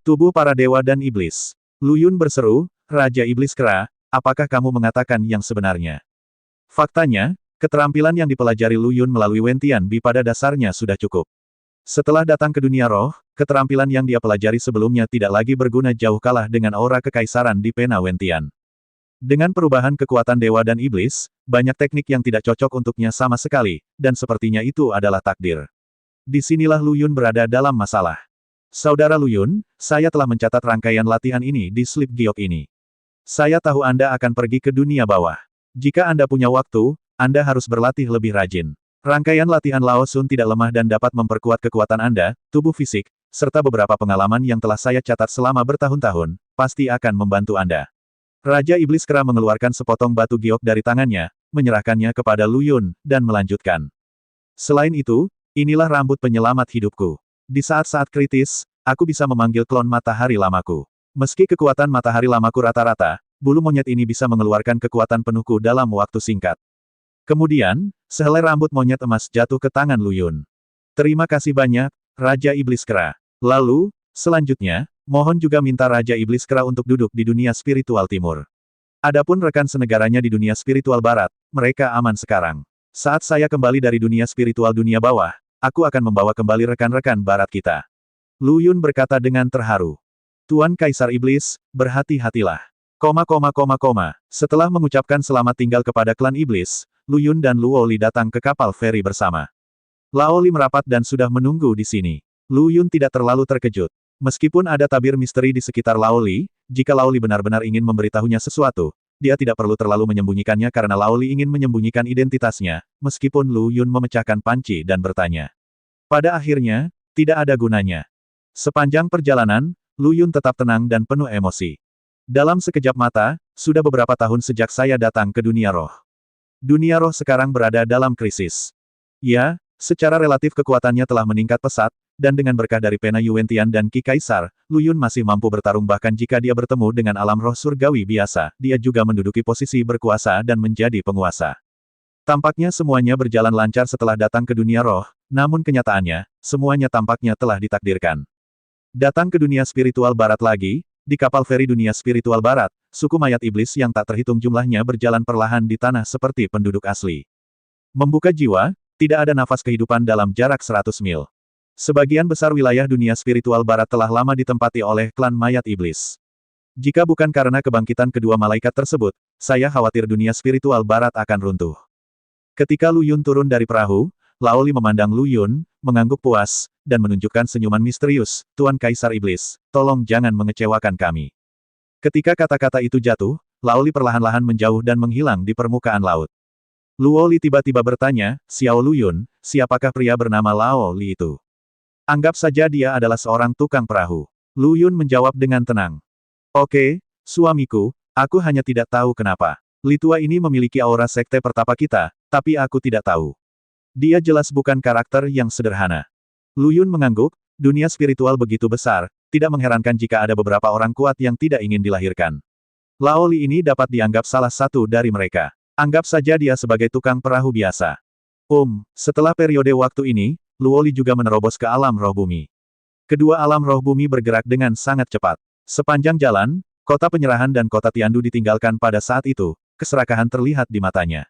Tubuh para dewa dan iblis. Lu Yun berseru, Raja Iblis Kera, apakah kamu mengatakan yang sebenarnya? Faktanya, keterampilan yang dipelajari Lu Yun melalui Wentian Bi pada dasarnya sudah cukup. Setelah datang ke dunia roh, keterampilan yang dia pelajari sebelumnya tidak lagi berguna jauh kalah dengan aura kekaisaran di pena Wentian. Dengan perubahan kekuatan dewa dan iblis, banyak teknik yang tidak cocok untuknya sama sekali, dan sepertinya itu adalah takdir. Disinilah Lu Yun berada dalam masalah. Saudara Lu Yun, saya telah mencatat rangkaian latihan ini di slip giok ini. Saya tahu Anda akan pergi ke dunia bawah. Jika Anda punya waktu, Anda harus berlatih lebih rajin. Rangkaian latihan Lao Sun tidak lemah dan dapat memperkuat kekuatan Anda, tubuh fisik, serta beberapa pengalaman yang telah saya catat selama bertahun-tahun, pasti akan membantu Anda. Raja Iblis Kera mengeluarkan sepotong batu giok dari tangannya, menyerahkannya kepada Lu Yun, dan melanjutkan. Selain itu, inilah rambut penyelamat hidupku. Di saat-saat kritis, aku bisa memanggil klon matahari lamaku. Meski kekuatan matahari lamaku rata-rata, bulu monyet ini bisa mengeluarkan kekuatan penuhku dalam waktu singkat. Kemudian, sehelai rambut monyet emas jatuh ke tangan Lu Yun. Terima kasih banyak, Raja Iblis Kera. Lalu, selanjutnya, mohon juga minta Raja Iblis Kera untuk duduk di dunia spiritual timur. Adapun rekan senegaranya di dunia spiritual barat, mereka aman sekarang. Saat saya kembali dari dunia spiritual dunia bawah, aku akan membawa kembali rekan-rekan barat kita. Lu Yun berkata dengan terharu. Tuan Kaisar Iblis, berhati-hatilah. Setelah mengucapkan selamat tinggal kepada klan Iblis, Lu Yun dan Luo Li datang ke kapal feri bersama. Lao Li merapat dan sudah menunggu di sini. Lu Yun tidak terlalu terkejut. Meskipun ada tabir misteri di sekitar Lao Li, jika Lao Li benar-benar ingin memberitahunya sesuatu, dia tidak perlu terlalu menyembunyikannya karena Lao Li ingin menyembunyikan identitasnya, meskipun Lu Yun memecahkan panci dan bertanya. Pada akhirnya, tidak ada gunanya. Sepanjang perjalanan, Lu Yun tetap tenang dan penuh emosi. Dalam sekejap mata, sudah beberapa tahun sejak saya datang ke dunia roh. Dunia roh sekarang berada dalam krisis. Ya, secara relatif kekuatannya telah meningkat pesat, dan dengan berkah dari pena Yuentian dan Ki Kaisar, Lu Yun masih mampu bertarung bahkan jika dia bertemu dengan alam roh surgawi biasa, dia juga menduduki posisi berkuasa dan menjadi penguasa. Tampaknya semuanya berjalan lancar setelah datang ke dunia roh, namun kenyataannya, semuanya tampaknya telah ditakdirkan. Datang ke dunia spiritual barat lagi, di kapal feri dunia spiritual barat, suku mayat iblis yang tak terhitung jumlahnya berjalan perlahan di tanah seperti penduduk asli. Membuka jiwa, tidak ada nafas kehidupan dalam jarak 100 mil. Sebagian besar wilayah dunia spiritual barat telah lama ditempati oleh klan mayat iblis. Jika bukan karena kebangkitan kedua malaikat tersebut, saya khawatir dunia spiritual barat akan runtuh. Ketika Lu Yun turun dari perahu, Lao Li memandang Lu Yun, mengangguk puas, dan menunjukkan senyuman misterius, Tuan Kaisar Iblis, tolong jangan mengecewakan kami. Ketika kata-kata itu jatuh, Lao Li perlahan-lahan menjauh dan menghilang di permukaan laut. Luo Li tiba-tiba bertanya, Xiao Lu Yun, siapakah pria bernama Lao Li itu? Anggap saja dia adalah seorang tukang perahu. Lu Yun menjawab dengan tenang. Oke, suamiku, aku hanya tidak tahu kenapa. Li tua ini memiliki aura sekte pertapa kita, tapi aku tidak tahu. Dia jelas bukan karakter yang sederhana. Lu Yun mengangguk, dunia spiritual begitu besar, tidak mengherankan jika ada beberapa orang kuat yang tidak ingin dilahirkan. Lao Li ini dapat dianggap salah satu dari mereka. Anggap saja dia sebagai tukang perahu biasa. Setelah periode waktu ini, Luo Li juga menerobos ke alam roh bumi. Kedua alam roh bumi bergerak dengan sangat cepat. Sepanjang jalan, kota penyerahan dan kota Tiandu ditinggalkan pada saat itu, keserakahan terlihat di matanya.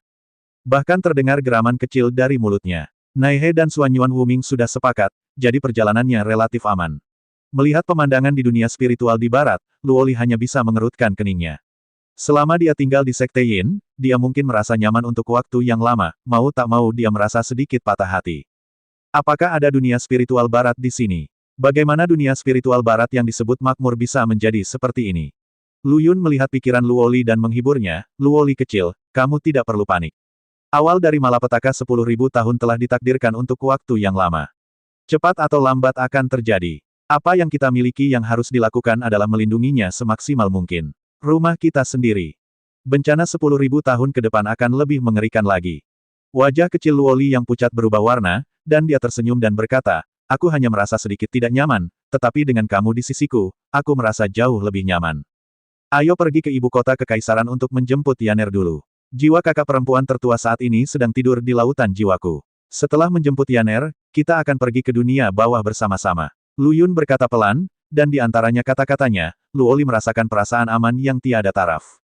Bahkan terdengar geraman kecil dari mulutnya. Naihe dan Suanyuan Wuming sudah sepakat, jadi perjalanannya relatif aman. Melihat pemandangan di dunia spiritual di barat, Luo Li hanya bisa mengerutkan keningnya. Selama dia tinggal di Sekte Yin, dia mungkin merasa nyaman untuk waktu yang lama, mau tak mau dia merasa sedikit patah hati. Apakah ada dunia spiritual barat di sini? Bagaimana dunia spiritual barat yang disebut makmur bisa menjadi seperti ini? Lu Yun melihat pikiran Luo Li dan menghiburnya, Luo Li kecil, kamu tidak perlu panik. Awal dari malapetaka 10.000 tahun telah ditakdirkan untuk waktu yang lama. Cepat atau lambat akan terjadi. Apa yang kita miliki yang harus dilakukan adalah melindunginya semaksimal mungkin. Rumah kita sendiri. Bencana 10.000 tahun ke depan akan lebih mengerikan lagi. Wajah kecil Luo Li yang pucat berubah warna, dan dia tersenyum dan berkata, aku hanya merasa sedikit tidak nyaman, tetapi dengan kamu di sisiku, aku merasa jauh lebih nyaman. Ayo pergi ke ibu kota kekaisaran untuk menjemput Yaner dulu. Jiwa kakak perempuan tertua saat ini sedang tidur di lautan jiwaku. Setelah menjemput Yaner, kita akan pergi ke dunia bawah bersama-sama. Lu Yun berkata pelan, dan di antaranya kata-katanya, Luoli merasakan perasaan aman yang tiada taraf.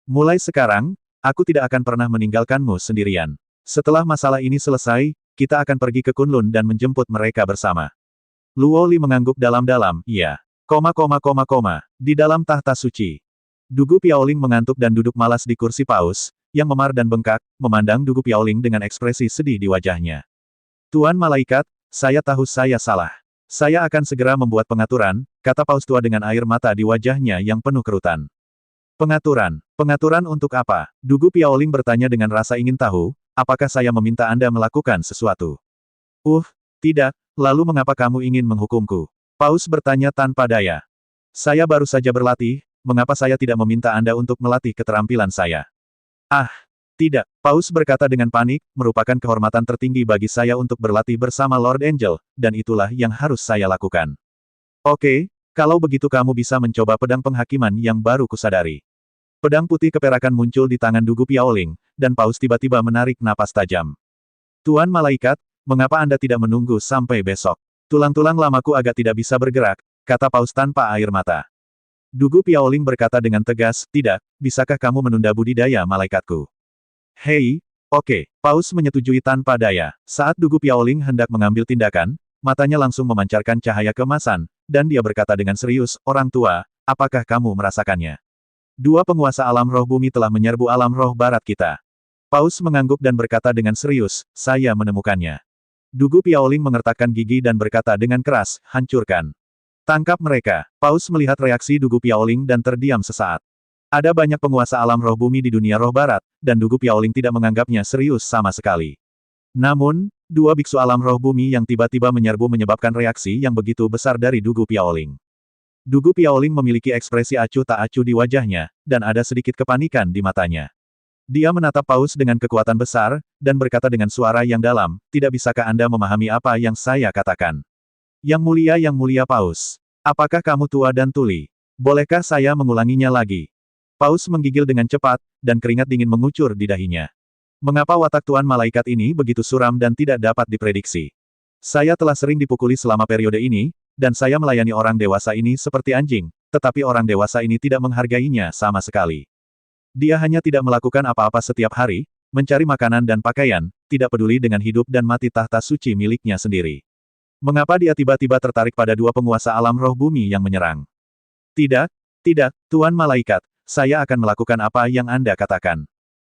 Mulai sekarang, aku tidak akan pernah meninggalkanmu sendirian. Setelah masalah ini selesai, kita akan pergi ke Kunlun dan menjemput mereka bersama. Luoli mengangguk dalam-dalam, iya. Di dalam tahta suci. Dugu Piaoling mengantuk dan duduk malas di kursi paus, yang memar dan bengkak, memandang Dugu Piaoling dengan ekspresi sedih di wajahnya. Tuan Malaikat, saya tahu saya salah. Saya akan segera membuat pengaturan, kata paus tua dengan air mata di wajahnya yang penuh kerutan. Pengaturan? Pengaturan untuk apa? Dugu Piaoling bertanya dengan rasa ingin tahu, apakah saya meminta Anda melakukan sesuatu? Tidak, lalu mengapa kamu ingin menghukumku? Paus bertanya tanpa daya. Saya baru saja berlatih, mengapa saya tidak meminta Anda untuk melatih keterampilan saya? Tidak, Paus berkata dengan panik, merupakan kehormatan tertinggi bagi saya untuk berlatih bersama Lord Angel, dan itulah yang harus saya lakukan. Oke, kalau begitu kamu bisa mencoba pedang penghakiman yang baru kusadari. Pedang putih keperakan muncul di tangan Dugu Piaoling, dan Paus tiba-tiba menarik napas tajam. Tuan Malaikat, mengapa Anda tidak menunggu sampai besok? Tulang-tulang lamaku agak tidak bisa bergerak, kata Paus tanpa air mata. Dugu Piaoling berkata dengan tegas, tidak, bisakah kamu menunda budidaya malaikatku? Hei, oke, Paus menyetujui tanpa daya. Saat Dugu Piaoling hendak mengambil tindakan, matanya langsung memancarkan cahaya keemasan, dan dia berkata dengan serius, orang tua, apakah kamu merasakannya? Dua penguasa alam roh bumi telah menyerbu alam roh barat kita. Paus mengangguk dan berkata dengan serius, saya menemukannya. Dugu Piaoling mengertakkan gigi dan berkata dengan keras, hancurkan. Tangkap mereka. Paus melihat reaksi Dugu Piaoling dan terdiam sesaat. Ada banyak penguasa alam roh bumi di dunia roh barat, dan Dugu Piaoling tidak menganggapnya serius sama sekali. Namun, dua biksu alam roh bumi yang tiba-tiba menyerbu menyebabkan reaksi yang begitu besar dari Dugu Piaoling. Dugu Piaoling memiliki ekspresi acuh tak acuh di wajahnya, dan ada sedikit kepanikan di matanya. Dia menatap Paus dengan kekuatan besar, dan berkata dengan suara yang dalam, tidak bisakah Anda memahami apa yang saya katakan? Yang mulia Paus. Apakah kamu tua dan tuli? Bolehkah saya mengulanginya lagi? Paus menggigil dengan cepat, dan keringat dingin mengucur di dahinya. Mengapa watak Tuan Malaikat ini begitu suram dan tidak dapat diprediksi? Saya telah sering dipukuli selama periode ini, dan saya melayani orang dewasa ini seperti anjing, tetapi orang dewasa ini tidak menghargainya sama sekali. Dia hanya tidak melakukan apa-apa setiap hari, mencari makanan dan pakaian, tidak peduli dengan hidup dan mati tahta suci miliknya sendiri. Mengapa dia tiba-tiba tertarik pada dua penguasa alam roh bumi yang menyerang? Tidak, Tuan Malaikat, saya akan melakukan apa yang Anda katakan.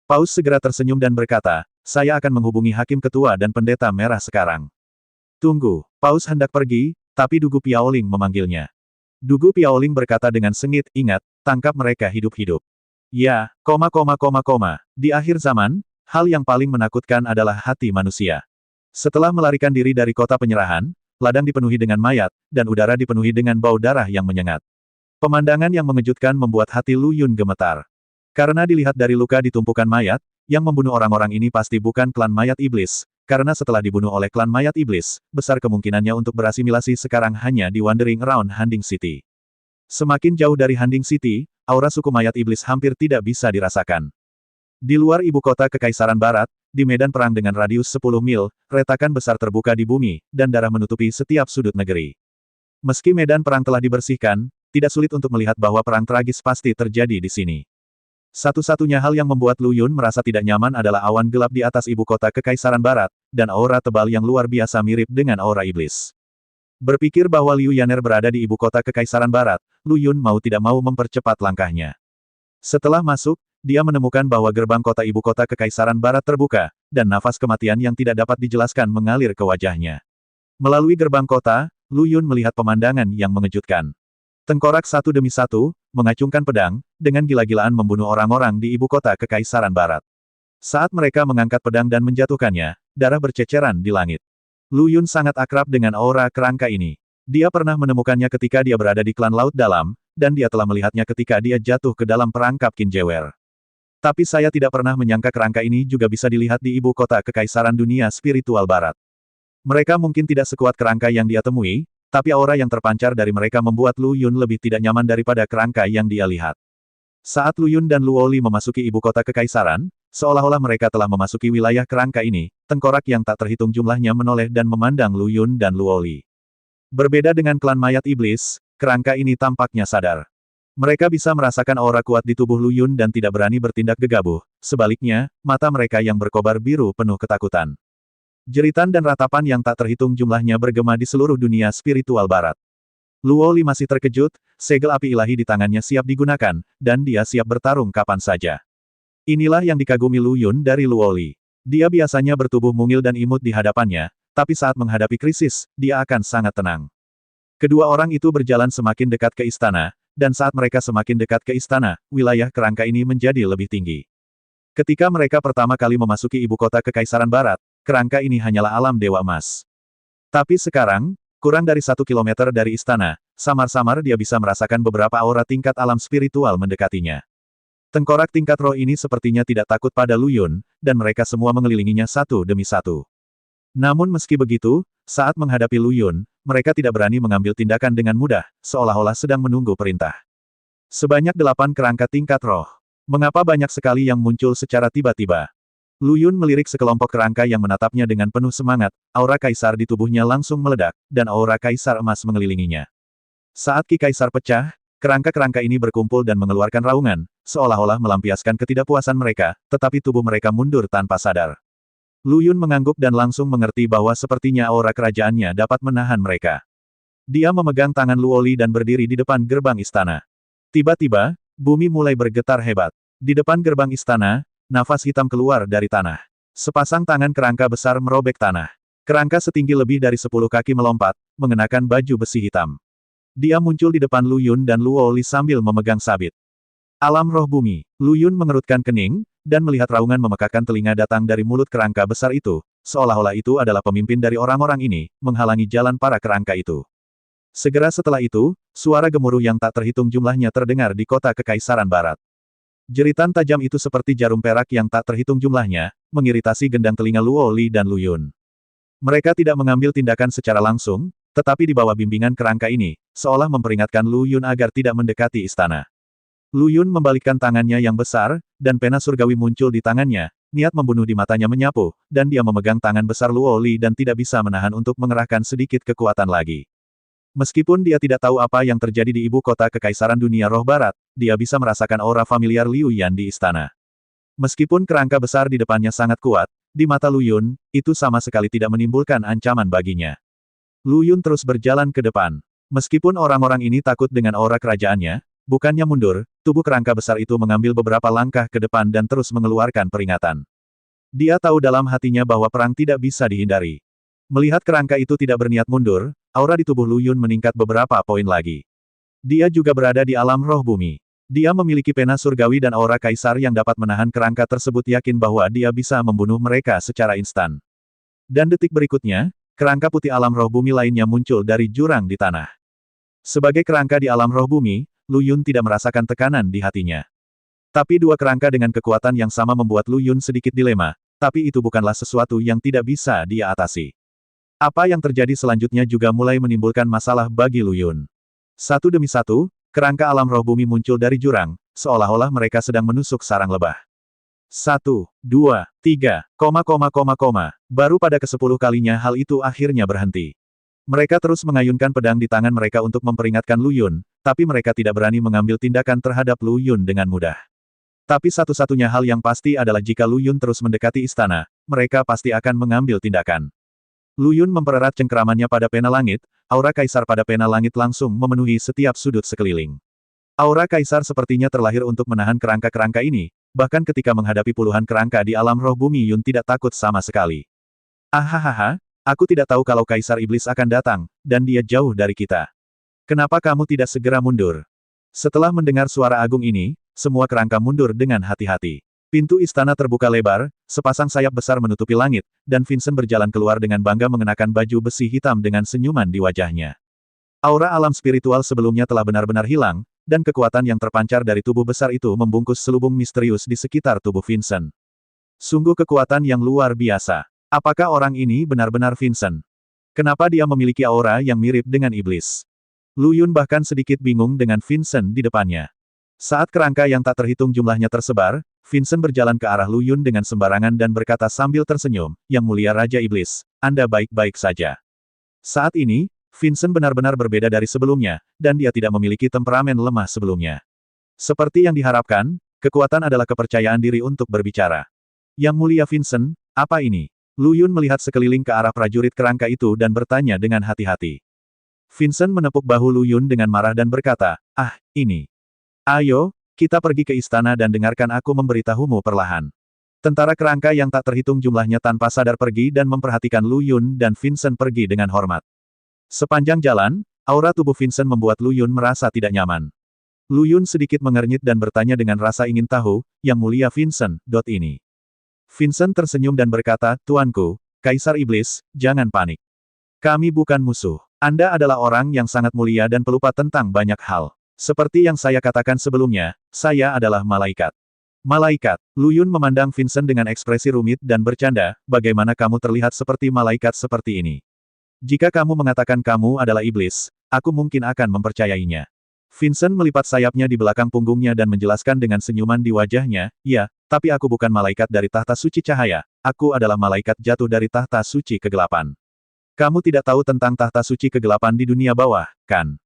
Paus segera tersenyum dan berkata, saya akan menghubungi Hakim Ketua dan Pendeta Merah sekarang. Tunggu, Paus hendak pergi, tapi Dugu Piaoling memanggilnya. Dugu Piaoling berkata dengan sengit, ingat, tangkap mereka hidup-hidup. Ya, di akhir zaman, hal yang paling menakutkan adalah hati manusia. Setelah melarikan diri dari kota penyerahan, ladang dipenuhi dengan mayat, dan udara dipenuhi dengan bau darah yang menyengat. Pemandangan yang mengejutkan membuat hati Lu Yun gemetar. Karena dilihat dari luka di tumpukan mayat, yang membunuh orang-orang ini pasti bukan klan mayat iblis, karena setelah dibunuh oleh klan mayat iblis, besar kemungkinannya untuk berasimilasi sekarang hanya di wandering around Handing City. Semakin jauh dari Handing City, aura suku mayat iblis hampir tidak bisa dirasakan. Di luar ibu kota Kekaisaran Barat, di medan perang dengan radius 10 mil, retakan besar terbuka di bumi, dan darah menutupi setiap sudut negeri. Meski medan perang telah dibersihkan, tidak sulit untuk melihat bahwa perang tragis pasti terjadi di sini. Satu-satunya hal yang membuat Lu Yun merasa tidak nyaman adalah awan gelap di atas ibu kota Kekaisaran Barat, dan aura tebal yang luar biasa mirip dengan aura iblis. Berpikir bahwa Liu Yaner berada di ibu kota Kekaisaran Barat, Lu Yun mau tidak mau mempercepat langkahnya. Setelah masuk, dia menemukan bahwa gerbang kota ibu kota Kekaisaran Barat terbuka, dan nafas kematian yang tidak dapat dijelaskan mengalir ke wajahnya. Melalui gerbang kota, Lu Yun melihat pemandangan yang mengejutkan. Tengkorak satu demi satu, mengacungkan pedang, dengan gila-gilaan membunuh orang-orang di ibu kota Kekaisaran Barat. Saat mereka mengangkat pedang dan menjatuhkannya, darah berceceran di langit. Lu Yun sangat akrab dengan aura kerangka ini. Dia pernah menemukannya ketika dia berada di klan Laut Dalam, dan dia telah melihatnya ketika dia jatuh ke dalam perangkap Qin Jewer. Tapi saya tidak pernah menyangka kerangka ini juga bisa dilihat di ibu kota Kekaisaran Dunia Spiritual Barat. Mereka mungkin tidak sekuat kerangka yang dia temui, tapi aura yang terpancar dari mereka membuat Lu Yun lebih tidak nyaman daripada kerangka yang dia lihat. Saat Lu Yun dan Luoli memasuki ibu kota Kekaisaran, seolah-olah mereka telah memasuki wilayah kerangka ini, tengkorak yang tak terhitung jumlahnya menoleh dan memandang Lu Yun dan Luoli. Berbeda dengan klan mayat iblis, kerangka ini tampaknya sadar. Mereka bisa merasakan aura kuat di tubuh Lu Yun dan tidak berani bertindak gegabah. Sebaliknya, mata mereka yang berkobar biru penuh ketakutan. Jeritan dan ratapan yang tak terhitung jumlahnya bergema di seluruh dunia spiritual barat. Luo Li masih terkejut, segel api ilahi di tangannya siap digunakan, dan dia siap bertarung kapan saja. Inilah yang dikagumi Lu Yun dari Luo Li. Dia biasanya bertubuh mungil dan imut di hadapannya, tapi saat menghadapi krisis, dia akan sangat tenang. Kedua orang itu berjalan semakin dekat ke istana, dan saat mereka semakin dekat ke istana, wilayah kerangka ini menjadi lebih tinggi. Ketika mereka pertama kali memasuki ibu kota Kekaisaran Barat, kerangka ini hanyalah alam Dewa Emas. Tapi sekarang, kurang dari 1 kilometer dari istana, samar-samar dia bisa merasakan beberapa aura tingkat alam spiritual mendekatinya. Tengkorak tingkat roh ini sepertinya tidak takut pada Lu Yun, dan mereka semua mengelilinginya satu demi satu. Namun meski begitu, saat menghadapi Lu Yun, mereka tidak berani mengambil tindakan dengan mudah, seolah-olah sedang menunggu perintah. Sebanyak 8 kerangka tingkat roh. Mengapa banyak sekali yang muncul secara tiba-tiba? Lu Yun melirik sekelompok kerangka yang menatapnya dengan penuh semangat, aura kaisar di tubuhnya langsung meledak, dan aura kaisar emas mengelilinginya. Saat Ki Kaisar pecah, kerangka-kerangka ini berkumpul dan mengeluarkan raungan, seolah-olah melampiaskan ketidakpuasan mereka, tetapi tubuh mereka mundur tanpa sadar. Lu Yun mengangguk dan langsung mengerti bahwa sepertinya aura kerajaannya dapat menahan mereka. Dia memegang tangan Luo Li dan berdiri di depan gerbang istana. Tiba-tiba, bumi mulai bergetar hebat. Di depan gerbang istana, nafas hitam keluar dari tanah. Sepasang tangan kerangka besar merobek tanah. Kerangka setinggi lebih dari 10 kaki melompat, mengenakan baju besi hitam. Dia muncul di depan Lu Yun dan Luo Li sambil memegang sabit. Alam roh bumi. Lu Yun mengerutkan kening, dan melihat raungan memekakkan telinga datang dari mulut kerangka besar itu, seolah-olah itu adalah pemimpin dari orang-orang ini, menghalangi jalan para kerangka itu. Segera setelah itu, suara gemuruh yang tak terhitung jumlahnya terdengar di kota Kekaisaran Barat. Jeritan tajam itu seperti jarum perak yang tak terhitung jumlahnya, mengiritasi gendang telinga Luo Li dan Lu Yun. Mereka tidak mengambil tindakan secara langsung, tetapi di bawah bimbingan kerangka ini, seolah memperingatkan Lu Yun agar tidak mendekati istana. Lu Yun membalikkan tangannya yang besar, dan pena surgawi muncul di tangannya, niat membunuh di matanya menyapu, dan dia memegang tangan besar Luo Li dan tidak bisa menahan untuk mengerahkan sedikit kekuatan lagi. Meskipun dia tidak tahu apa yang terjadi di ibu kota Kekaisaran Dunia Roh Barat, dia bisa merasakan aura familiar Liu Yan di istana. Meskipun kerangka besar di depannya sangat kuat, di mata Lu Yun, itu sama sekali tidak menimbulkan ancaman baginya. Lu Yun terus berjalan ke depan. Meskipun orang-orang ini takut dengan aura kerajaannya, bukannya mundur, tubuh kerangka besar itu mengambil beberapa langkah ke depan dan terus mengeluarkan peringatan. Dia tahu dalam hatinya bahwa perang tidak bisa dihindari. Melihat kerangka itu tidak berniat mundur, aura di tubuh Lu Yun meningkat beberapa poin lagi. Dia juga berada di alam roh bumi. Dia memiliki pena surgawi dan aura kaisar yang dapat menahan kerangka tersebut yakin bahwa dia bisa membunuh mereka secara instan. Dan detik berikutnya, kerangka putih alam roh bumi lainnya muncul dari jurang di tanah. Sebagai kerangka di alam roh bumi, Lu Yun tidak merasakan tekanan di hatinya. Tapi dua kerangka dengan kekuatan yang sama membuat Lu Yun sedikit dilema, tapi itu bukanlah sesuatu yang tidak bisa dia atasi. Apa yang terjadi selanjutnya juga mulai menimbulkan masalah bagi Lu Yun. Satu demi satu, kerangka alam roh bumi muncul dari jurang, seolah-olah mereka sedang menusuk sarang lebah. 1, 2, 3, baru pada ke-10 kalinya hal itu akhirnya berhenti. Mereka terus mengayunkan pedang di tangan mereka untuk memperingatkan Lu Yun, tapi mereka tidak berani mengambil tindakan terhadap Lu Yun dengan mudah. Tapi satu-satunya hal yang pasti adalah jika Lu Yun terus mendekati istana, mereka pasti akan mengambil tindakan. Lu Yun mempererat cengkeramannya pada pena langit, aura kaisar pada pena langit langsung memenuhi setiap sudut sekeliling. Aura kaisar sepertinya terlahir untuk menahan kerangka-kerangka ini, bahkan ketika menghadapi puluhan kerangka di alam roh bumi Yun tidak takut sama sekali. Ahahaha, aku tidak tahu kalau kaisar iblis akan datang, dan dia jauh dari kita. Kenapa kamu tidak segera mundur? Setelah mendengar suara agung ini, semua kerangka mundur dengan hati-hati. Pintu istana terbuka lebar, sepasang sayap besar menutupi langit, dan Vincent berjalan keluar dengan bangga mengenakan baju besi hitam dengan senyuman di wajahnya. Aura alam spiritual sebelumnya telah benar-benar hilang, dan kekuatan yang terpancar dari tubuh besar itu membungkus selubung misterius di sekitar tubuh Vincent. Sungguh kekuatan yang luar biasa. Apakah orang ini benar-benar Vincent? Kenapa dia memiliki aura yang mirip dengan iblis? Lu Yun bahkan sedikit bingung dengan Vincent di depannya. Saat kerangka yang tak terhitung jumlahnya tersebar, Vincent berjalan ke arah Lu Yun dengan sembarangan dan berkata sambil tersenyum, "Yang mulia Raja Iblis, Anda baik-baik saja." Saat ini, Vincent benar-benar berbeda dari sebelumnya, dan dia tidak memiliki temperamen lemah sebelumnya. Seperti yang diharapkan, kekuatan adalah kepercayaan diri untuk berbicara. Yang mulia Vincent, apa ini? Lu Yun melihat sekeliling ke arah prajurit kerangka itu dan bertanya dengan hati-hati. Vincent menepuk bahu Lu Yun dengan marah dan berkata, "Ah, ini. Ayo, kita pergi ke istana dan dengarkan aku memberitahumu perlahan." Tentara kerangka yang tak terhitung jumlahnya tanpa sadar pergi dan memperhatikan Lu Yun dan Vincent pergi dengan hormat. Sepanjang jalan, aura tubuh Vincent membuat Lu Yun merasa tidak nyaman. Lu Yun sedikit mengernyit dan bertanya dengan rasa ingin tahu, "Yang mulia Vincent, ini." Vincent tersenyum dan berkata, "Tuanku, Kaisar Iblis, jangan panik. Kami bukan musuh. Anda adalah orang yang sangat mulia dan pelupa tentang banyak hal. Seperti yang saya katakan sebelumnya, saya adalah malaikat." "Malaikat?" Lu Yun memandang Vincent dengan ekspresi rumit dan bercanda, "Bagaimana kamu terlihat seperti malaikat seperti ini? Jika kamu mengatakan kamu adalah iblis, aku mungkin akan mempercayainya." Vincent melipat sayapnya di belakang punggungnya dan menjelaskan dengan senyuman di wajahnya, "Ya, tapi aku bukan malaikat dari tahta suci cahaya, aku adalah malaikat jatuh dari tahta suci kegelapan. Kamu tidak tahu tentang tahta suci kegelapan di dunia bawah, kan?"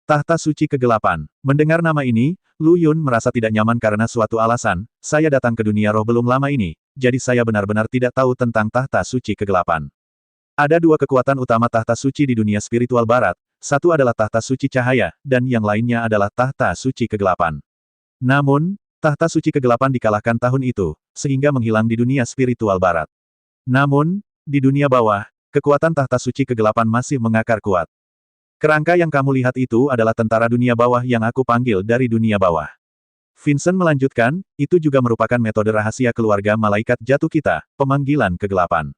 Tahta suci kegelapan. Mendengar nama ini, Lu Yun merasa tidak nyaman karena suatu alasan, "Saya datang ke dunia roh belum lama ini, jadi saya benar-benar tidak tahu tentang tahta suci kegelapan. Ada dua kekuatan utama tahta suci di dunia spiritual barat, satu adalah tahta suci cahaya, dan yang lainnya adalah tahta suci kegelapan. Namun, tahta suci kegelapan dikalahkan tahun itu, sehingga menghilang di dunia spiritual barat. Namun, di dunia bawah, kekuatan tahta suci kegelapan masih mengakar kuat. Kerangka yang kamu lihat itu adalah tentara dunia bawah yang aku panggil dari dunia bawah." Vincent melanjutkan, "Itu juga merupakan metode rahasia keluarga malaikat jatuh kita, pemanggilan kegelapan."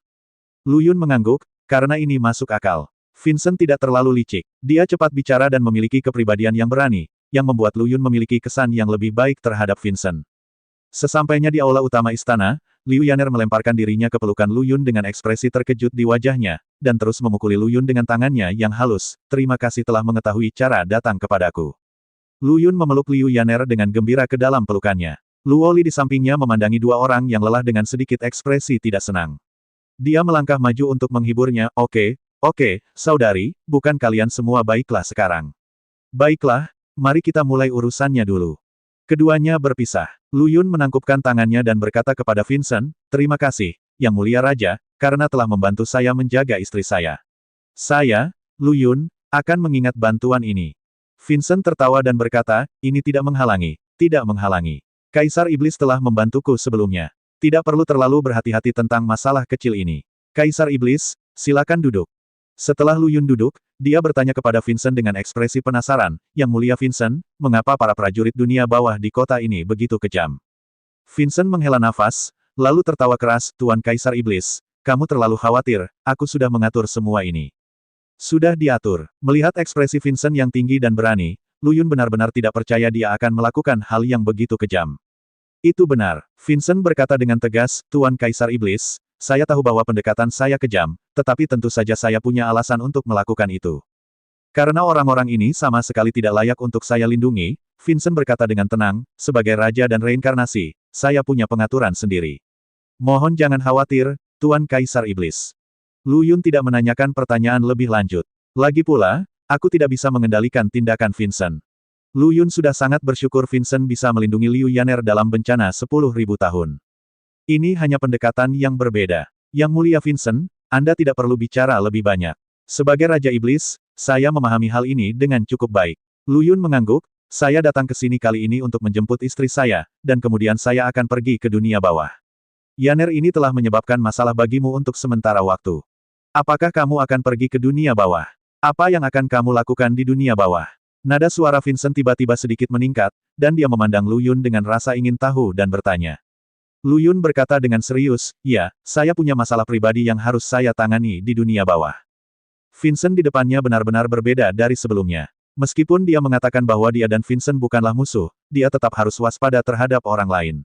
Lu Yun mengangguk, karena ini masuk akal. Vincent tidak terlalu licik. Dia cepat bicara dan memiliki kepribadian yang berani, yang membuat Lu Yun memiliki kesan yang lebih baik terhadap Vincent. Sesampainya di aula utama istana, Liu Yaner melemparkan dirinya ke pelukan Lu Yun dengan ekspresi terkejut di wajahnya, dan terus memukuli Lu Yun dengan tangannya yang halus. "Terima kasih telah mengetahui cara datang kepadaku." Lu Yun memeluk Liu Yaner dengan gembira ke dalam pelukannya. Lu Oli di sampingnya memandangi dua orang yang lelah dengan sedikit ekspresi tidak senang. Dia melangkah maju untuk menghiburnya, Oke, saudari, bukan kalian semua baiklah sekarang. Baiklah, mari kita mulai urusannya dulu." Keduanya berpisah. Lu Yun menangkupkan tangannya dan berkata kepada Vincent, "Terima kasih, Yang Mulia Raja, karena telah membantu saya menjaga istri saya. Saya, Lu Yun, akan mengingat bantuan ini." Vincent tertawa dan berkata, "Ini tidak menghalangi, tidak menghalangi. Kaisar Iblis telah membantuku sebelumnya. Tidak perlu terlalu berhati-hati tentang masalah kecil ini. Kaisar Iblis, silakan duduk." Setelah Lu Yun duduk, dia bertanya kepada Vincent dengan ekspresi penasaran, "Yang Mulia Vincent, mengapa para prajurit dunia bawah di kota ini begitu kejam?" Vincent menghela nafas, lalu tertawa keras, "Tuan Kaisar Iblis, kamu terlalu khawatir, aku sudah mengatur semua ini." Sudah diatur. Melihat ekspresi Vincent yang tinggi dan berani, Lu Yun benar-benar tidak percaya dia akan melakukan hal yang begitu kejam. "Itu benar," Vincent berkata dengan tegas, "Tuan Kaisar Iblis, saya tahu bahwa pendekatan saya kejam, tetapi tentu saja saya punya alasan untuk melakukan itu. Karena orang-orang ini sama sekali tidak layak untuk saya lindungi," Vincent berkata dengan tenang, "sebagai raja dan reinkarnasi, saya punya pengaturan sendiri. Mohon jangan khawatir, Tuan Kaisar Iblis." Lu Yun tidak menanyakan pertanyaan lebih lanjut. Lagi pula, aku tidak bisa mengendalikan tindakan Vincent. Lu Yun sudah sangat bersyukur Vincent bisa melindungi Liu Yaner dalam bencana 10.000 tahun. Ini hanya pendekatan yang berbeda. Yang Mulia Vincent, Anda tidak perlu bicara lebih banyak. Sebagai Raja Iblis, saya memahami hal ini dengan cukup baik. Lu Yun mengangguk, "Saya datang ke sini kali ini untuk menjemput istri saya, dan kemudian saya akan pergi ke dunia bawah. Yaner ini telah menyebabkan masalah bagimu untuk sementara waktu. Apakah kamu akan pergi ke dunia bawah? Apa yang akan kamu lakukan di dunia bawah?" Nada suara Vincent tiba-tiba sedikit meningkat, dan dia memandang Lu Yun dengan rasa ingin tahu dan bertanya. Lu Yun berkata dengan serius, "Ya, saya punya masalah pribadi yang harus saya tangani di dunia bawah." Vincent di depannya benar-benar berbeda dari sebelumnya. Meskipun dia mengatakan bahwa dia dan Vincent bukanlah musuh, dia tetap harus waspada terhadap orang lain.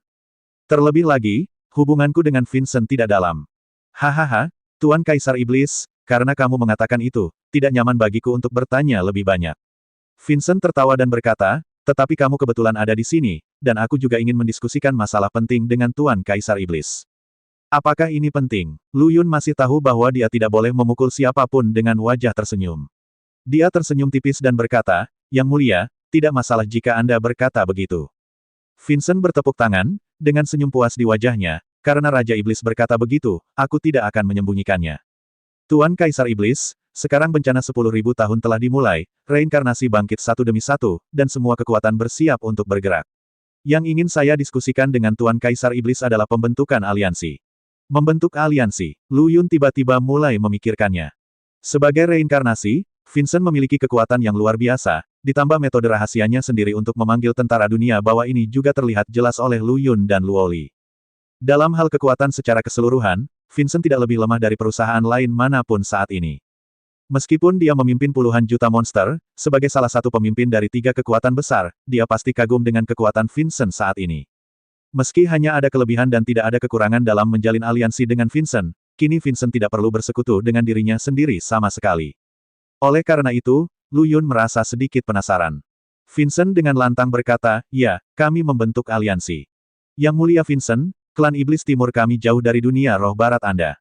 "Terlebih lagi, hubunganku dengan Vincent tidak dalam." "Hahaha, Tuan Kaisar Iblis, karena kamu mengatakan itu, tidak nyaman bagiku untuk bertanya lebih banyak." Vincent tertawa dan berkata, "Tetapi kamu kebetulan ada di sini, dan aku juga ingin mendiskusikan masalah penting dengan Tuan Kaisar Iblis." "Apakah ini penting?" Lu Yun masih tahu bahwa dia tidak boleh memukul siapapun dengan wajah tersenyum. Dia tersenyum tipis dan berkata, Yang Mulia, tidak masalah jika Anda berkata begitu. Vincent bertepuk tangan, dengan senyum puas di wajahnya, karena Raja Iblis berkata begitu, aku tidak akan menyembunyikannya. Tuan Kaisar Iblis, sekarang bencana 10.000 tahun telah dimulai, reinkarnasi bangkit satu demi satu, dan semua kekuatan bersiap untuk bergerak. Yang ingin saya diskusikan dengan Tuan Kaisar Iblis adalah pembentukan aliansi. Membentuk aliansi, Lu Yun tiba-tiba mulai memikirkannya. Sebagai reinkarnasi, Vincent memiliki kekuatan yang luar biasa, ditambah metode rahasianya sendiri untuk memanggil tentara dunia bawah ini juga terlihat jelas oleh Lu Yun dan Luoli. Dalam hal kekuatan secara keseluruhan, Vincent tidak lebih lemah dari perusahaan lain manapun saat ini. Meskipun dia memimpin puluhan juta monster, sebagai salah satu pemimpin dari 3 kekuatan besar, dia pasti kagum dengan kekuatan Vincent saat ini. Meski hanya ada kelebihan dan tidak ada kekurangan dalam menjalin aliansi dengan Vincent, kini Vincent tidak perlu bersekutu dengan dirinya sendiri sama sekali. Oleh karena itu, Lu Yun merasa sedikit penasaran. Vincent dengan lantang berkata, ya, kami membentuk aliansi. Yang Mulia Vincent, klan Iblis Timur kami jauh dari dunia roh barat Anda.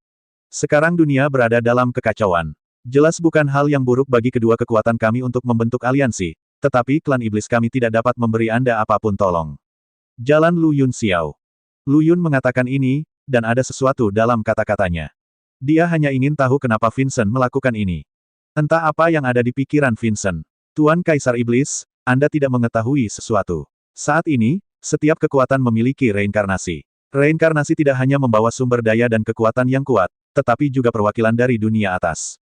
Sekarang dunia berada dalam kekacauan. Jelas bukan hal yang buruk bagi kedua kekuatan kami untuk membentuk aliansi, tetapi klan Iblis kami tidak dapat memberi Anda apapun tolong. Jalan Lu Yun Xiao. Lu Yun mengatakan ini, dan ada sesuatu dalam kata-katanya. Dia hanya ingin tahu kenapa Vincent melakukan ini. Entah apa yang ada di pikiran Vincent. Tuan Kaisar Iblis, Anda tidak mengetahui sesuatu. Saat ini, setiap kekuatan memiliki reinkarnasi. Reinkarnasi tidak hanya membawa sumber daya dan kekuatan yang kuat, tetapi juga perwakilan dari dunia atas.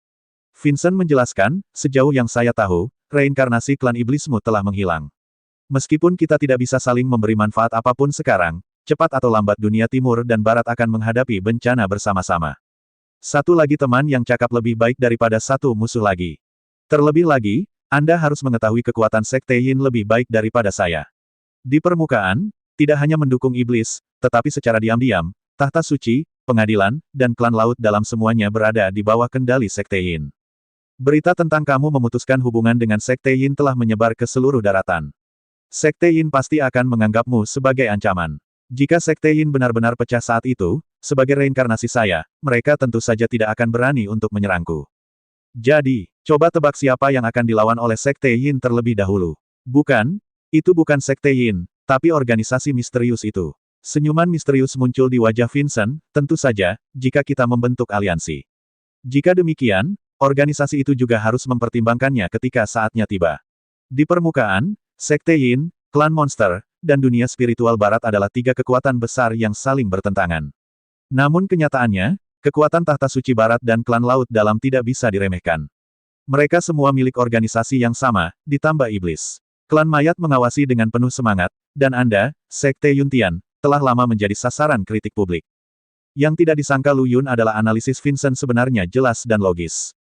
Vincent menjelaskan, sejauh yang saya tahu, reinkarnasi klan iblismu telah menghilang. Meskipun kita tidak bisa saling memberi manfaat apapun sekarang, cepat atau lambat dunia timur dan barat akan menghadapi bencana bersama-sama. Satu lagi teman yang cakap lebih baik daripada satu musuh lagi. Terlebih lagi, Anda harus mengetahui kekuatan Sekte Yin lebih baik daripada saya. Di permukaan, tidak hanya mendukung iblis, tetapi secara diam-diam, tahta suci, pengadilan, dan klan laut dalam semuanya berada di bawah kendali Sekte Yin. Berita tentang kamu memutuskan hubungan dengan Sekte Yin telah menyebar ke seluruh daratan. Sekte Yin pasti akan menganggapmu sebagai ancaman. Jika Sekte Yin benar-benar pecah saat itu, sebagai reinkarnasi saya, mereka tentu saja tidak akan berani untuk menyerangku. Jadi, coba tebak siapa yang akan dilawan oleh Sekte Yin terlebih dahulu. Bukan, itu bukan Sekte Yin, tapi organisasi misterius itu. Senyuman misterius muncul di wajah Vincent, tentu saja, jika kita membentuk aliansi. Jika demikian, organisasi itu juga harus mempertimbangkannya ketika saatnya tiba. Di permukaan, Sekte Yin, klan monster, dan dunia spiritual barat adalah 3 kekuatan besar yang saling bertentangan. Namun kenyataannya, kekuatan tahta suci barat dan klan laut dalam tidak bisa diremehkan. Mereka semua milik organisasi yang sama, ditambah iblis. Klan mayat mengawasi dengan penuh semangat, dan Anda, Sekte Yuntian, telah lama menjadi sasaran kritik publik. Yang tidak disangka Lu Yun adalah analisis Vincent sebenarnya jelas dan logis.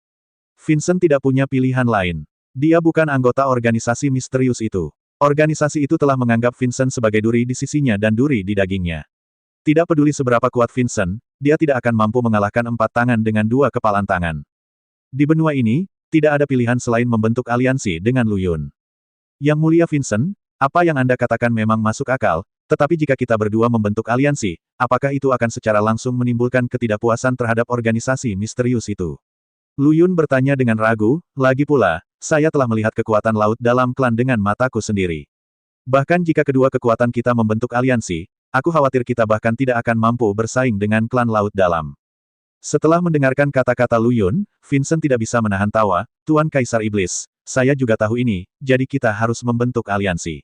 Vincent tidak punya pilihan lain. Dia bukan anggota organisasi misterius itu. Organisasi itu telah menganggap Vincent sebagai duri di sisinya dan duri di dagingnya. Tidak peduli seberapa kuat Vincent, dia tidak akan mampu mengalahkan 4 tangan dengan 2 kepalan tangan. Di benua ini, tidak ada pilihan selain membentuk aliansi dengan Lu Yun. Yang Mulia Vincent, apa yang Anda katakan memang masuk akal, tetapi jika kita berdua membentuk aliansi, apakah itu akan secara langsung menimbulkan ketidakpuasan terhadap organisasi misterius itu? Lu Yun bertanya dengan ragu, lagi pula, saya telah melihat kekuatan laut dalam klan dengan mataku sendiri. Bahkan jika kedua kekuatan kita membentuk aliansi, aku khawatir kita bahkan tidak akan mampu bersaing dengan klan laut dalam. Setelah mendengarkan kata-kata Lu Yun, Vincent tidak bisa menahan tawa, Tuan Kaisar Iblis, saya juga tahu ini, jadi kita harus membentuk aliansi.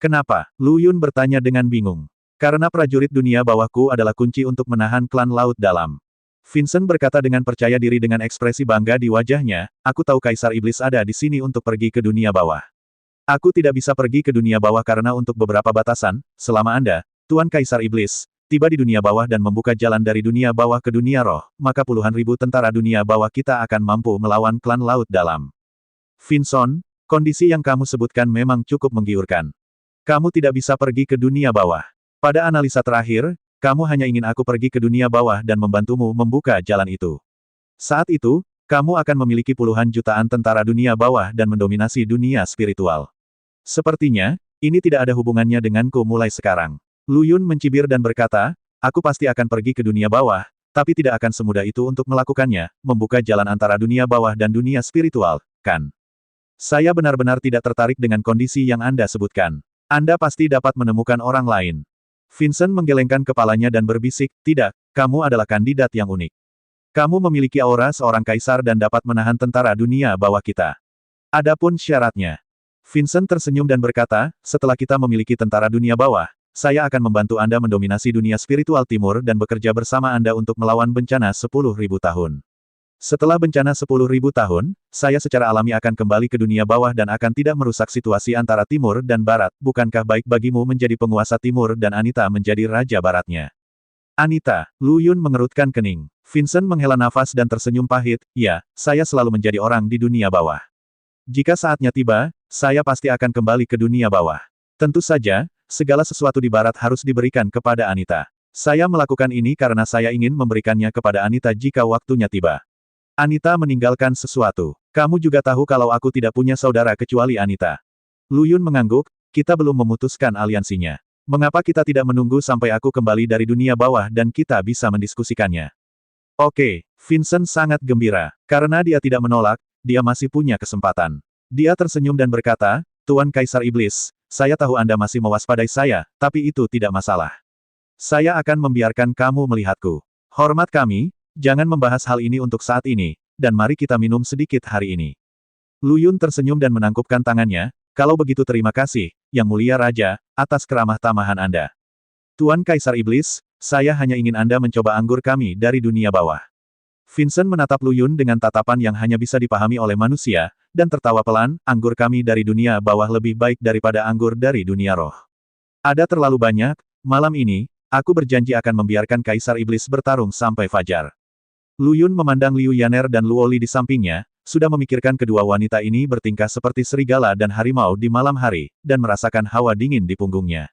Kenapa? Lu Yun bertanya dengan bingung. Karena prajurit dunia bawahku adalah kunci untuk menahan klan laut dalam. Vincent berkata dengan percaya diri dengan ekspresi bangga di wajahnya, aku tahu Kaisar Iblis ada di sini untuk pergi ke dunia bawah. Aku tidak bisa pergi ke dunia bawah karena untuk beberapa batasan, selama Anda, Tuan Kaisar Iblis, tiba di dunia bawah dan membuka jalan dari dunia bawah ke dunia roh, maka puluhan ribu tentara dunia bawah kita akan mampu melawan klan laut dalam. Vincent, kondisi yang kamu sebutkan memang cukup menggiurkan. Kamu tidak bisa pergi ke dunia bawah. Pada analisa terakhir, kamu hanya ingin aku pergi ke dunia bawah dan membantumu membuka jalan itu. Saat itu, kamu akan memiliki puluhan jutaan tentara dunia bawah dan mendominasi dunia spiritual. Sepertinya, ini tidak ada hubungannya denganku mulai sekarang. Lu Yun mencibir dan berkata, aku pasti akan pergi ke dunia bawah, tapi tidak akan semudah itu untuk melakukannya, membuka jalan antara dunia bawah dan dunia spiritual, kan? Saya benar-benar tidak tertarik dengan kondisi yang Anda sebutkan. Anda pasti dapat menemukan orang lain. Vincent menggelengkan kepalanya dan berbisik, tidak, kamu adalah kandidat yang unik. Kamu memiliki aura seorang kaisar dan dapat menahan tentara dunia bawah kita. Adapun syaratnya. Vincent tersenyum dan berkata, setelah kita memiliki tentara dunia bawah, saya akan membantu Anda mendominasi dunia spiritual timur dan bekerja bersama Anda untuk melawan bencana 10.000 tahun. Setelah bencana 10.000 tahun, saya secara alami akan kembali ke dunia bawah dan akan tidak merusak situasi antara timur dan barat. Bukankah baik bagimu menjadi penguasa timur dan Anita menjadi raja baratnya? Anita, Lu Yun mengerutkan kening. Vincent menghela nafas dan tersenyum pahit, ya, saya selalu menjadi orang di dunia bawah. Jika saatnya tiba, saya pasti akan kembali ke dunia bawah. Tentu saja, segala sesuatu di barat harus diberikan kepada Anita. Saya melakukan ini karena saya ingin memberikannya kepada Anita jika waktunya tiba. Anita meninggalkan sesuatu. Kamu juga tahu kalau aku tidak punya saudara kecuali Anita. Lu Yun mengangguk, kita belum memutuskan aliansinya. Mengapa kita tidak menunggu sampai aku kembali dari dunia bawah dan kita bisa mendiskusikannya? Oke, Vincent sangat gembira. Karena dia tidak menolak, dia masih punya kesempatan. Dia tersenyum dan berkata, Tuan Kaisar Iblis, saya tahu Anda masih mewaspadai saya, tapi itu tidak masalah. Saya akan membiarkan kamu melihatku. Hormat kami, jangan membahas hal ini untuk saat ini, dan mari kita minum sedikit hari ini. Lu Yun tersenyum dan menangkupkan tangannya, kalau begitu terima kasih, Yang Mulia Raja, atas keramah tamahan Anda. Tuan Kaisar Iblis, saya hanya ingin Anda mencoba anggur kami dari dunia bawah. Vincent menatap Lu Yun dengan tatapan yang hanya bisa dipahami oleh manusia, dan tertawa pelan, anggur kami dari dunia bawah lebih baik daripada anggur dari dunia roh. Ada terlalu banyak, malam ini, aku berjanji akan membiarkan Kaisar Iblis bertarung sampai fajar. Lu Yun memandang Liu Yaner dan Luo Li di sampingnya, sudah memikirkan kedua wanita ini bertingkah seperti serigala dan harimau di malam hari, dan merasakan hawa dingin di punggungnya.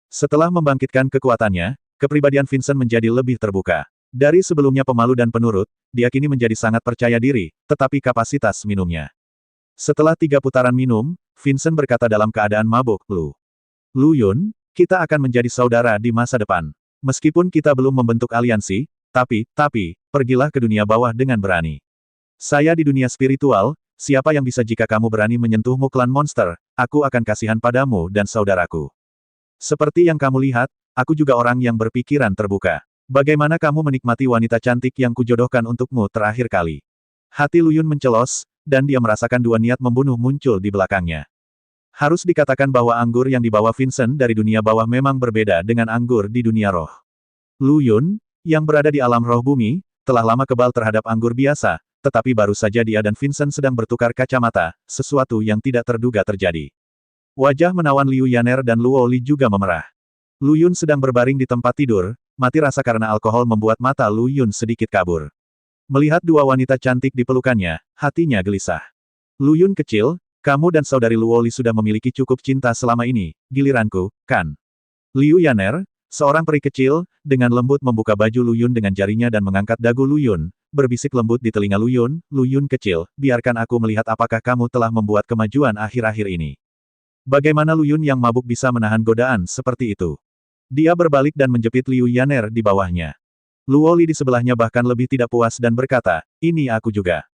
Setelah membangkitkan kekuatannya, kepribadian Vincent menjadi lebih terbuka. Dari sebelumnya pemalu dan penurut, dia kini menjadi sangat percaya diri, tetapi kapasitas minumnya. Setelah 3 putaran minum, Vincent berkata dalam keadaan mabuk, Lu Yun, kita akan menjadi saudara di masa depan. Meskipun kita belum membentuk aliansi, tapi, pergilah ke dunia bawah dengan berani. Saya di dunia spiritual, siapa yang bisa jika kamu berani menyentuhmu klan monster, aku akan kasihan padamu dan saudaraku. Seperti yang kamu lihat, aku juga orang yang berpikiran terbuka. Bagaimana kamu menikmati wanita cantik yang kujodohkan untukmu terakhir kali? Hati Lu Yun mencelos, dan dia merasakan dua niat membunuh muncul di belakangnya. Harus dikatakan bahwa anggur yang dibawa Vincent dari dunia bawah memang berbeda dengan anggur di dunia roh. Lu Yun, yang berada di alam roh bumi, telah lama kebal terhadap anggur biasa, tetapi baru saja dia dan Vincent sedang bertukar kacamata, sesuatu yang tidak terduga terjadi. Wajah menawan Liu Yaner dan Luo Li juga memerah. Lu Yun sedang berbaring di tempat tidur, mati rasa karena alkohol membuat mata Lu Yun sedikit kabur. Melihat dua wanita cantik di pelukannya, hatinya gelisah. Lu Yun kecil, kamu dan saudari Luo Li sudah memiliki cukup cinta selama ini, giliranku, kan? Liu Yaner, seorang peri kecil, dengan lembut membuka baju Lu Yun dengan jarinya dan mengangkat dagu Lu Yun, berbisik lembut di telinga Lu Yun kecil, biarkan aku melihat apakah kamu telah membuat kemajuan akhir-akhir ini. Bagaimana Lu Yun yang mabuk bisa menahan godaan seperti itu? Dia berbalik dan menjepit Liu Yaner di bawahnya. Luo Li di sebelahnya bahkan lebih tidak puas dan berkata, ini aku juga.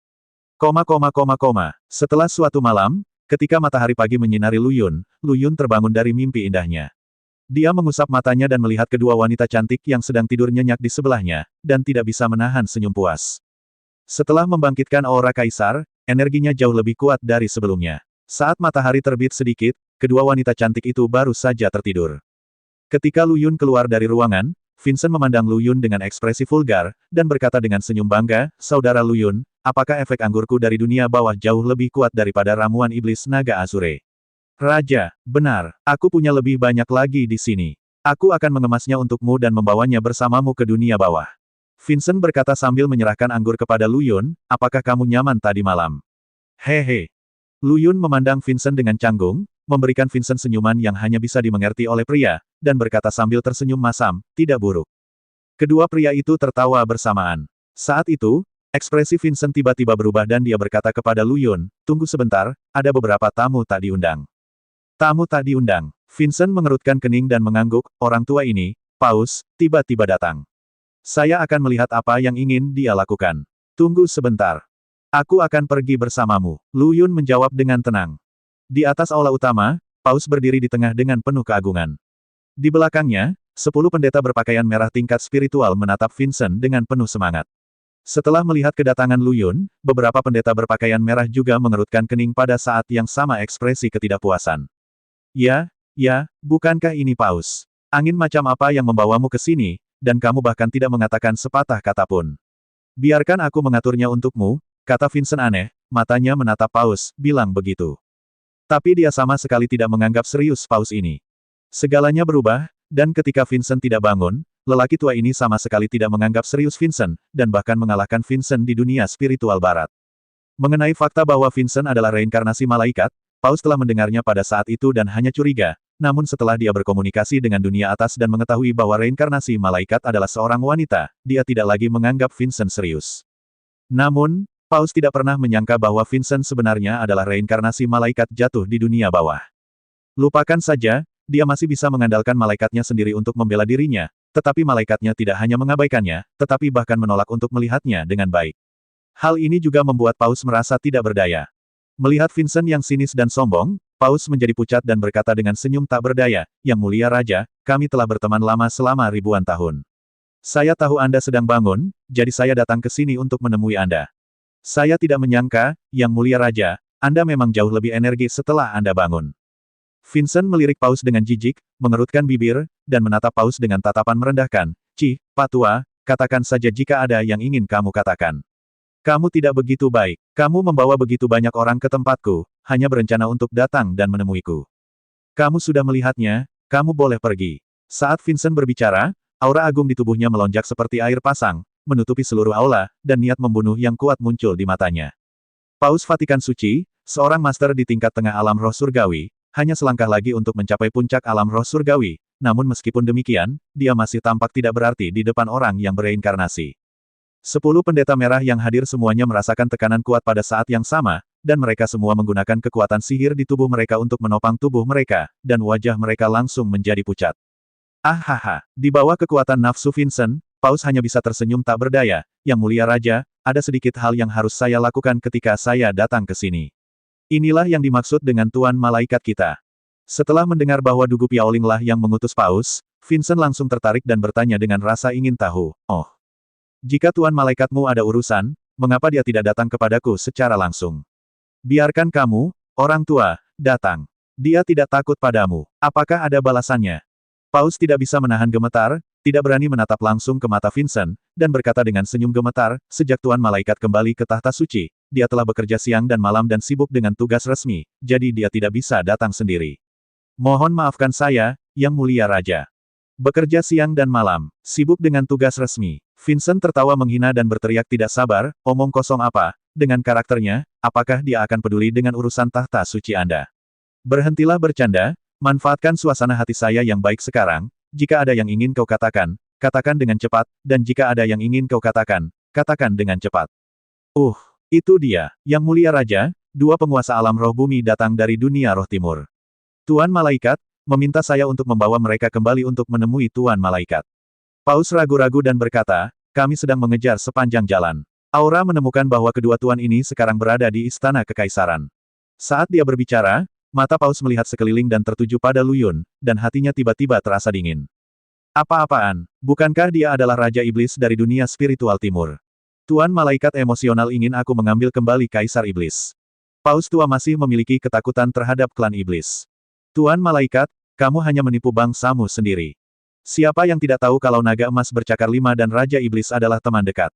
Setelah suatu malam, ketika matahari pagi menyinari Lu Yun terbangun dari mimpi indahnya. Dia mengusap matanya dan melihat kedua wanita cantik yang sedang tidur nyenyak di sebelahnya, dan tidak bisa menahan senyum puas. Setelah membangkitkan aura kaisar, energinya jauh lebih kuat dari sebelumnya. Saat matahari terbit sedikit, kedua wanita cantik itu baru saja tertidur. Ketika Lu Yun keluar dari ruangan, Vincent memandang Lu Yun dengan ekspresi vulgar, dan berkata dengan senyum bangga, Saudara Lu Yun, apakah efek anggurku dari dunia bawah jauh lebih kuat daripada ramuan iblis naga Azure? Raja, benar, aku punya lebih banyak lagi di sini. Aku akan mengemasnya untukmu dan membawanya bersamamu ke dunia bawah. Vincent berkata sambil menyerahkan anggur kepada Lu Yun, apakah kamu nyaman tadi malam? Hehe. Lu Yun memandang Vincent dengan canggung, memberikan Vincent senyuman yang hanya bisa dimengerti oleh pria, dan berkata sambil tersenyum masam, tidak buruk. Kedua pria itu tertawa bersamaan. Saat itu, ekspresi Vincent tiba-tiba berubah dan dia berkata kepada Lu Yun, tunggu sebentar, ada beberapa tamu tak diundang. Tamu tak diundang. Vincent mengerutkan kening dan mengangguk, orang tua ini, Paus, tiba-tiba datang. Saya akan melihat apa yang ingin dia lakukan. Tunggu sebentar. Aku akan pergi bersamamu. Lu Yun menjawab dengan tenang. Di atas aula utama, Paus berdiri di tengah dengan penuh keagungan. Di belakangnya, 10 pendeta berpakaian merah tingkat spiritual menatap Vincent dengan penuh semangat. Setelah melihat kedatangan Lu Yun, beberapa pendeta berpakaian merah juga mengerutkan kening pada saat yang sama ekspresi ketidakpuasan. Ya, bukankah ini Paus? Angin macam apa yang membawamu ke sini, dan kamu bahkan tidak mengatakan sepatah kata pun. Biarkan aku mengaturnya untukmu, kata Vincent aneh, matanya menatap Paus, bilang begitu. Tapi dia sama sekali tidak menganggap serius Paus ini. Segalanya berubah, dan ketika Vincent tidak bangun, lelaki tua ini sama sekali tidak menganggap serius Vincent, dan bahkan mengalahkan Vincent di dunia spiritual barat. Mengenai fakta bahwa Vincent adalah reinkarnasi malaikat, Paus telah mendengarnya pada saat itu dan hanya curiga, namun setelah dia berkomunikasi dengan dunia atas dan mengetahui bahwa reinkarnasi malaikat adalah seorang wanita, dia tidak lagi menganggap Vincent serius. Namun, Paus tidak pernah menyangka bahwa Vincent sebenarnya adalah reinkarnasi malaikat jatuh di dunia bawah. Lupakan saja, dia masih bisa mengandalkan malaikatnya sendiri untuk membela dirinya, tetapi malaikatnya tidak hanya mengabaikannya, tetapi bahkan menolak untuk melihatnya dengan baik. Hal ini juga membuat Paus merasa tidak berdaya. Melihat Vincent yang sinis dan sombong, Paus menjadi pucat dan berkata dengan senyum tak berdaya, "Yang mulia Raja, kami telah berteman lama selama ribuan tahun. Saya tahu Anda sedang bangun, jadi saya datang ke sini untuk menemui Anda. Saya tidak menyangka, Yang mulia Raja, Anda memang jauh lebih energi setelah Anda bangun." Vincent melirik Paus dengan jijik, mengerutkan bibir, dan menatap Paus dengan tatapan merendahkan. Pak Tua, katakan saja jika ada yang ingin kamu katakan. Kamu tidak begitu baik. Kamu membawa begitu banyak orang ke tempatku, hanya berencana untuk datang dan menemuiku. Kamu sudah melihatnya, kamu boleh pergi. Saat Vincent berbicara, aura agung di tubuhnya melonjak seperti air pasang, menutupi seluruh aula, dan niat membunuh yang kuat muncul di matanya. Paus Vatikan Suci, seorang master di tingkat tengah alam roh surgawi, hanya selangkah lagi untuk mencapai puncak alam roh surgawi, namun meskipun demikian, dia masih tampak tidak berarti di depan orang yang bereinkarnasi. 10 pendeta merah yang hadir semuanya merasakan tekanan kuat pada saat yang sama, dan mereka semua menggunakan kekuatan sihir di tubuh mereka untuk menopang tubuh mereka, dan wajah mereka langsung menjadi pucat. Di bawah kekuatan nafsu Vincent, Paus hanya bisa tersenyum tak berdaya. Yang mulia Raja, ada sedikit hal yang harus saya lakukan ketika saya datang ke sini. Inilah yang dimaksud dengan Tuan Malaikat kita. Setelah mendengar bahwa Dugu Piaolinglah yang mengutus Paus, Vincent langsung tertarik dan bertanya dengan rasa ingin tahu, "Oh, jika Tuan Malaikatmu ada urusan, mengapa dia tidak datang kepadaku secara langsung? Biarkan kamu, orang tua, datang. Dia tidak takut padamu. Apakah ada balasannya?" Paus tidak bisa menahan gemetar, tidak berani menatap langsung ke mata Vincent, dan berkata dengan senyum gemetar, "Sejak Tuan Malaikat kembali ke tahta suci, dia telah bekerja siang dan malam dan sibuk dengan tugas resmi, jadi dia tidak bisa datang sendiri. Mohon maafkan saya, Yang mulia Raja." Bekerja siang dan malam, sibuk dengan tugas resmi. Vincent tertawa menghina dan berteriak tidak sabar, "Omong kosong apa? Dengan karakternya, apakah dia akan peduli dengan urusan tahta suci Anda? Berhentilah bercanda, manfaatkan suasana hati saya yang baik sekarang. Jika ada yang ingin kau katakan, katakan dengan cepat, dan jika ada yang ingin kau katakan, katakan dengan cepat." Itu dia, Yang mulia Raja, 2 penguasa alam roh bumi datang dari dunia roh timur. Tuan Malaikat, meminta saya untuk membawa mereka kembali untuk menemui Tuan Malaikat. Paus ragu-ragu dan berkata, "Kami sedang mengejar sepanjang jalan." Aura menemukan bahwa kedua tuan ini sekarang berada di Istana Kekaisaran. Saat dia berbicara, mata Paus melihat sekeliling dan tertuju pada Lu Yun, dan hatinya tiba-tiba terasa dingin. Apa-apaan? Bukankah dia adalah Raja Iblis dari dunia spiritual timur? Tuan Malaikat emosional ingin aku mengambil kembali Kaisar Iblis. Paus tua masih memiliki ketakutan terhadap klan Iblis. Tuan Malaikat, kamu hanya menipu bangsamu sendiri. Siapa yang tidak tahu kalau naga emas bercakar 5 dan Raja Iblis adalah teman dekat?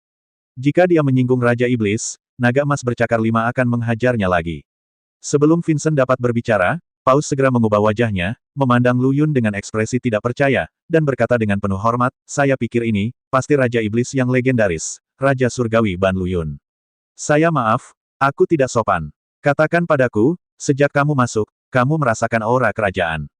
Jika dia menyinggung Raja Iblis, naga emas bercakar 5 akan menghajarnya lagi. Sebelum Vincent dapat berbicara, Paus segera mengubah wajahnya, memandang Lu Yun dengan ekspresi tidak percaya, dan berkata dengan penuh hormat, "Saya pikir ini, pasti Raja Iblis yang legendaris, Raja Surgawi Ban Lu Yun. Saya maaf, aku tidak sopan. Katakan padaku, sejak kamu masuk, kamu merasakan aura kerajaan.